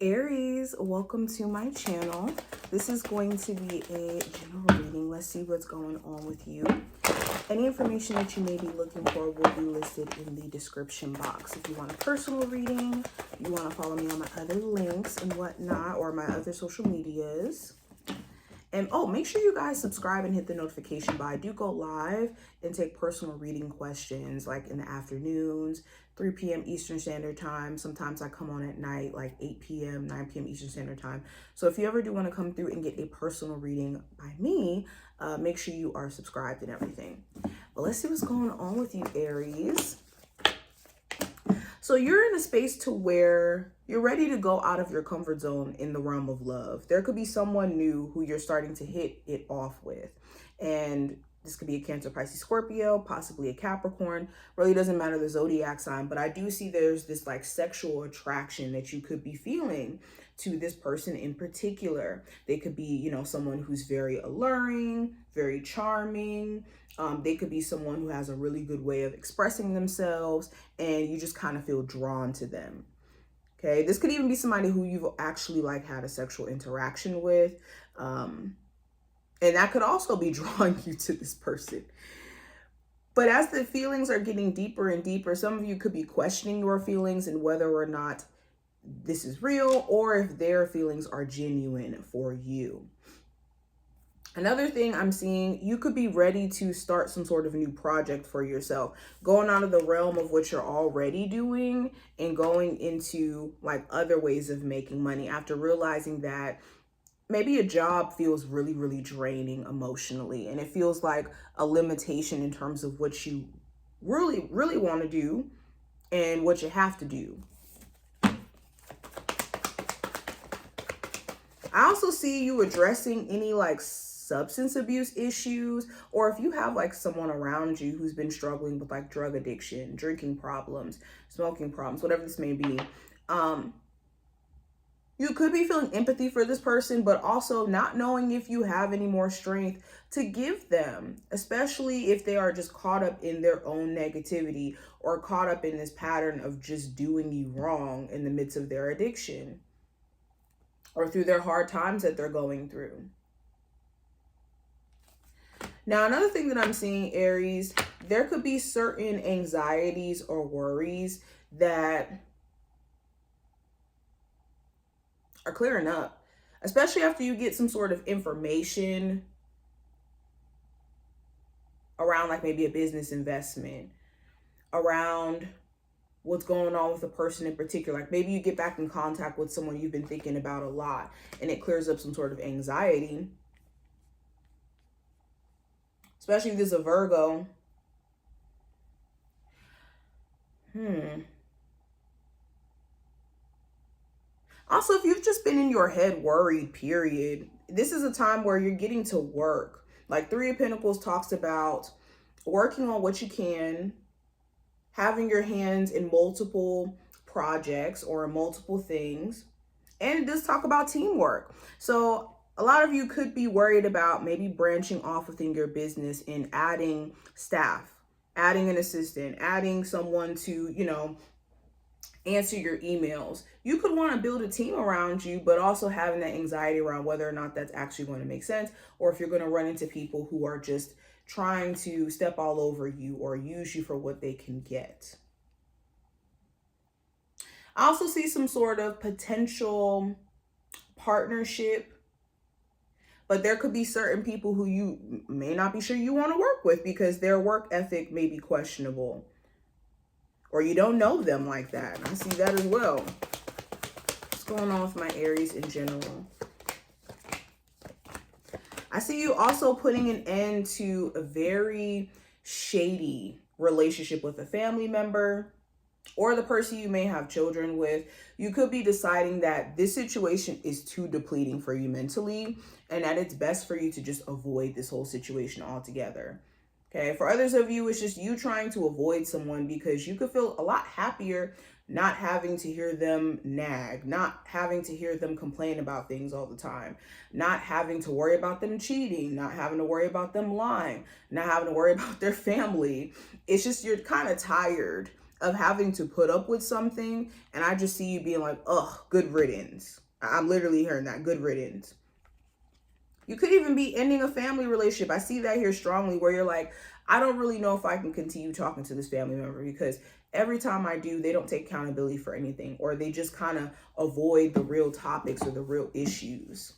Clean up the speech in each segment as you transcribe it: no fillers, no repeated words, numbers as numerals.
Aries, welcome to my channel. This is going to be a general reading. Let's see what's going on with you. Any information that you may be looking for will be listed in the description box. If you want a personal reading, you want to follow me on my other links and whatnot, or my other social medias. And oh, make sure you guys subscribe and hit the notification bell. I do go live and take personal reading questions like in the afternoons, 3 p.m. Eastern Standard Time. Sometimes I come on at night, like 8 p.m., 9 p.m. Eastern Standard Time. So if you ever do want to come through and get a personal reading by me, make sure you are subscribed and everything. But let's see what's going on with you, Aries. So you're in a space to where you're ready to go out of your comfort zone in the realm of love. There could be someone new who you're starting to hit it off with. And this could be a Cancer, Pisces, Scorpio, possibly a Capricorn. Really doesn't matter the zodiac sign, but I do see there's this like sexual attraction that you could be feeling to this person in particular. They could be, you know, someone who's very alluring, very charming. They could be someone who has a really good way of expressing themselves and you just kind of feel drawn to them. Okay, this could even be somebody who you've actually like had a sexual interaction with. And that could also be drawing you to this person. But as the feelings are getting deeper and deeper, some of you could be questioning your feelings and whether or not this is real or if their feelings are genuine for you. Another thing I'm seeing, you could be ready to start some sort of new project for yourself, going out of the realm of what you're already doing and going into like other ways of making money after realizing that maybe a job feels really, really draining emotionally and it feels like a limitation in terms of what you really, really want to do and what you have to do. I also see you addressing any like substance abuse issues, or if you have like someone around you who's been struggling with like drug addiction, drinking problems, smoking problems, whatever this may be. You could be feeling empathy for this person, but also not knowing if you have any more strength to give them, especially if they are just caught up in their own negativity or caught up in this pattern of just doing you wrong in the midst of their addiction or through their hard times that they're going through. Now, another thing that I'm seeing, Aries, there could be certain anxieties or worries that are clearing up, especially after you get some sort of information around like maybe a business investment, around what's going on with a person in particular. Like maybe you get back in contact with someone you've been thinking about a lot and it clears up some sort of anxiety. Especially if this is a Virgo. Also, if you've just been in your head worried, period, this is a time where you're getting to work. Like Three of Pentacles talks about working on what you can, having your hands in multiple projects or multiple things. And it does talk about teamwork. So a lot of you could be worried about maybe branching off within your business and adding staff, adding an assistant, adding someone to, you know, answer your emails. You could want to build a team around you, but also having that anxiety around whether or not that's actually going to make sense, or if you're going to run into people who are just trying to step all over you or use you for what they can get. I also see some sort of potential partnership, but there could be certain people who you may not be sure you want to work with because their work ethic may be questionable, or you don't know them like that. I see that as well. What's going on with my Aries in general? I see you also putting an end to a very shady relationship with a family member or the person you may have children with. You could be deciding that this situation is too depleting for you mentally and that it's best for you to just avoid this whole situation altogether. Okay, for others of you, it's just you trying to avoid someone because you could feel a lot happier not having to hear them nag, not having to hear them complain about things all the time, not having to worry about them cheating, not having to worry about them lying, not having to worry about their family. It's just you're kind of tired of having to put up with something, and I just see you being like, ugh, good riddance. I'm literally hearing that, good riddance. You could even be ending a family relationship. I see that here strongly, where you're like, I don't really know if I can continue talking to this family member, because every time I do, they don't take accountability for anything, or they just kind of avoid the real topics or the real issues.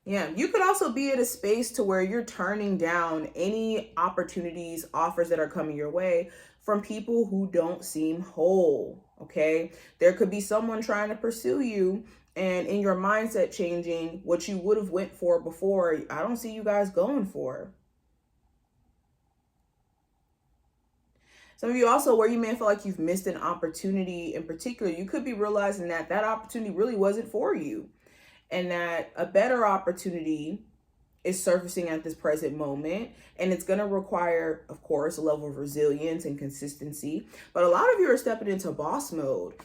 Yeah, you could also be at a space to where you're turning down any opportunities, offers that are coming your way from people who don't seem whole, okay? There could be someone trying to pursue you, and in your mindset changing, what you would have went for before, I don't see you guys going for. Some of you also, where you may feel like you've missed an opportunity in particular, you could be realizing that that opportunity really wasn't for you, and that a better opportunity is surfacing at this present moment. And it's going to require, of course, a level of resilience and consistency. But a lot of you are stepping into boss mode,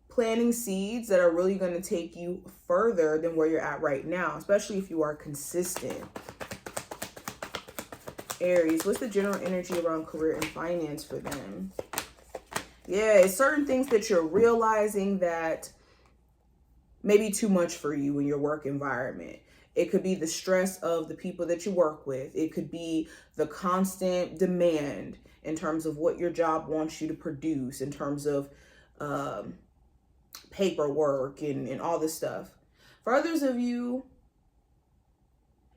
planting seeds that are really going to take you further than where you're at right now, especially if you are consistent. Aries, what's the general energy around career and finance for them? Yeah, it's certain things that you're realizing that maybe too much for you in your work environment. It could be the stress of the people that you work with. It could be the constant demand in terms of what your job wants you to produce, in terms of paperwork and all this stuff. For others of you,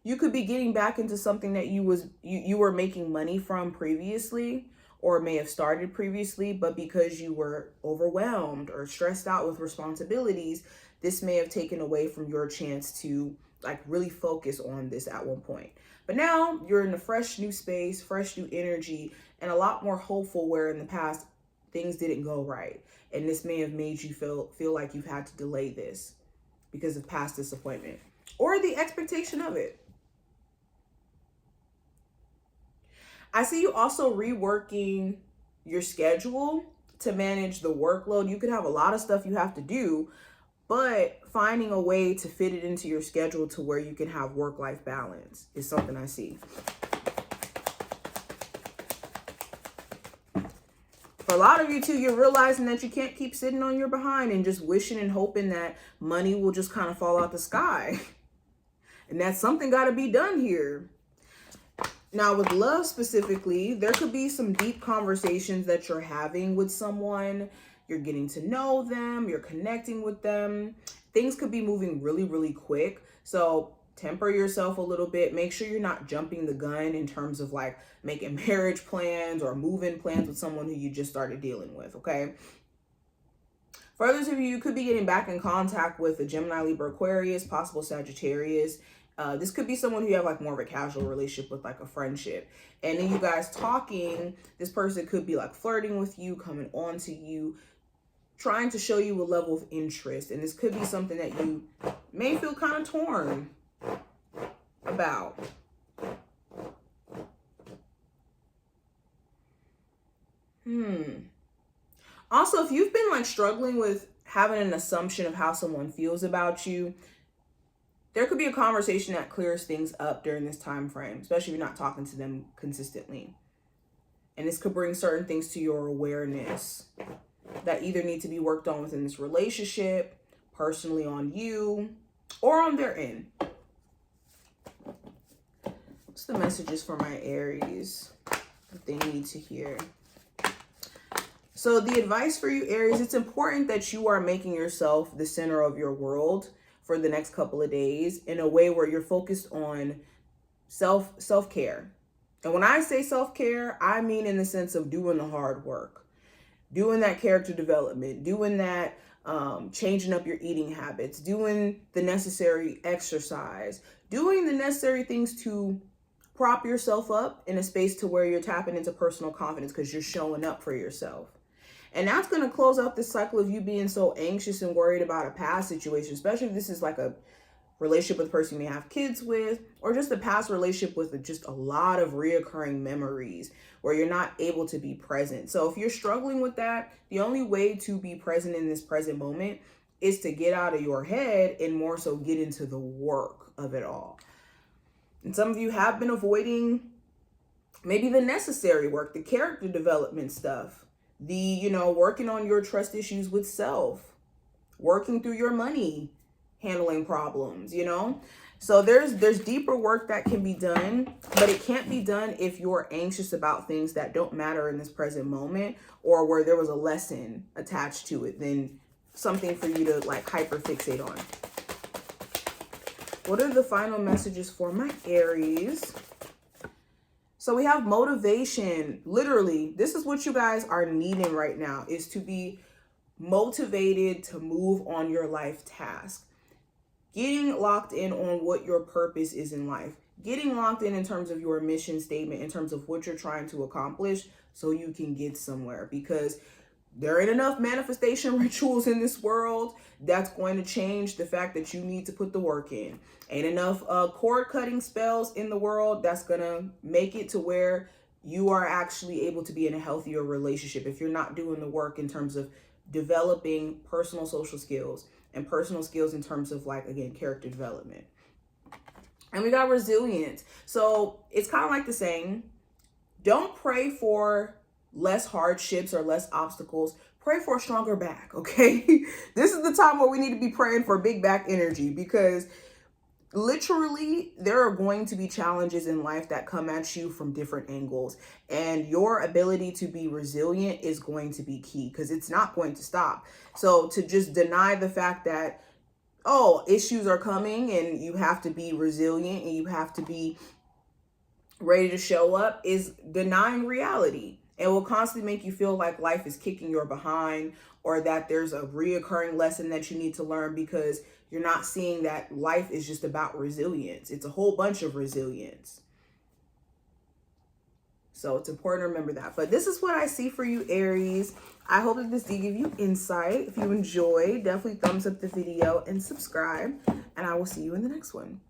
you could be getting back into something that you were making money from previously, or may have started previously, but because you were overwhelmed or stressed out with responsibilities, this may have taken away from your chance to like really focus on this at one point. But now you're in a fresh new space, fresh new energy, and a lot more hopeful, where in the past things didn't go right. And this may have made you feel like you've had to delay this because of past disappointment or the expectation of it. I see you also reworking your schedule to manage the workload. You could have a lot of stuff you have to do, but finding a way to fit it into your schedule to where you can have work-life balance is something I see. For a lot of you too, you're realizing that you can't keep sitting on your behind and just wishing and hoping that money will just kind of fall out the sky. And that something got to be done here. Now, with love specifically, there could be some deep conversations that you're having with someone. You're getting to know them, you're connecting with them. Things could be moving really, really quick. So temper yourself a little bit. Make sure you're not jumping the gun in terms of like making marriage plans or move-in plans with someone who you just started dealing with, okay? For others of you, you could be getting back in contact with a Gemini, Libra, Aquarius, possible Sagittarius. This could be someone who you have like more of a casual relationship with, like a friendship. And then you guys talking, this person could be like flirting with you, coming on to you, trying to show you a level of interest. And this could be something that you may feel kind of torn about. Also, if you've been like struggling with having an assumption of how someone feels about you, there could be a conversation that clears things up during this time frame, especially if you're not talking to them consistently. And this could bring certain things to your awareness that either need to be worked on within this relationship, personally on you, or on their end. What's the messages for my Aries that they need to hear? So the advice for you, Aries, it's important that you are making yourself the center of your world for the next couple of days in a way where you're focused on self-care. And when I say self-care, I mean in the sense of doing the hard work, doing that character development, doing that changing up your eating habits, doing the necessary exercise, doing the necessary things to prop yourself up in a space to where you're tapping into personal confidence because you're showing up for yourself. And that's going to close out this cycle of you being so anxious and worried about a past situation, especially if this is like a relationship with a person you may have kids with, or just a past relationship with just a lot of reoccurring memories where you're not able to be present. So if you're struggling with that, the only way to be present in this present moment is to get out of your head and more so get into the work of it all. And some of you have been avoiding maybe the necessary work, the character development stuff, the, you know, working on your trust issues with self, working through your money, handling problems, you know? So there's deeper work that can be done, but it can't be done if you're anxious about things that don't matter in this present moment, or where there was a lesson attached to it, then something for you to like hyper fixate on. What are the final messages for my Aries? So we have motivation. Literally, this is what you guys are needing right now, is to be motivated to move on your life task. Getting locked in on what your purpose is in life. Getting locked in terms of your mission statement, in terms of what you're trying to accomplish, so you can get somewhere. Because there ain't enough manifestation rituals in this world that's going to change the fact that you need to put the work in. Ain't enough cord cutting spells in the world that's going to make it to where you are actually able to be in a healthier relationship if you're not doing the work in terms of developing personal social skills and personal skills in terms of, like, again, character development. And we got resilience. So it's kind of like the saying, don't pray for less hardships or less obstacles. Pray for a stronger back, okay? This is the time where we need to be praying for big back energy, because literally there are going to be challenges in life that come at you from different angles, and your ability to be resilient is going to be key, because it's not going to stop. So to just deny the fact that, oh, issues are coming and you have to be resilient and you have to be ready to show up is denying reality. It will constantly make you feel like life is kicking your behind, or that there's a reoccurring lesson that you need to learn, because you're not seeing that life is just about resilience. It's a whole bunch of resilience. So it's important to remember that. But this is what I see for you, Aries. I hope that this did give you insight. If you enjoyed, definitely thumbs up the video and subscribe. And I will see you in the next one.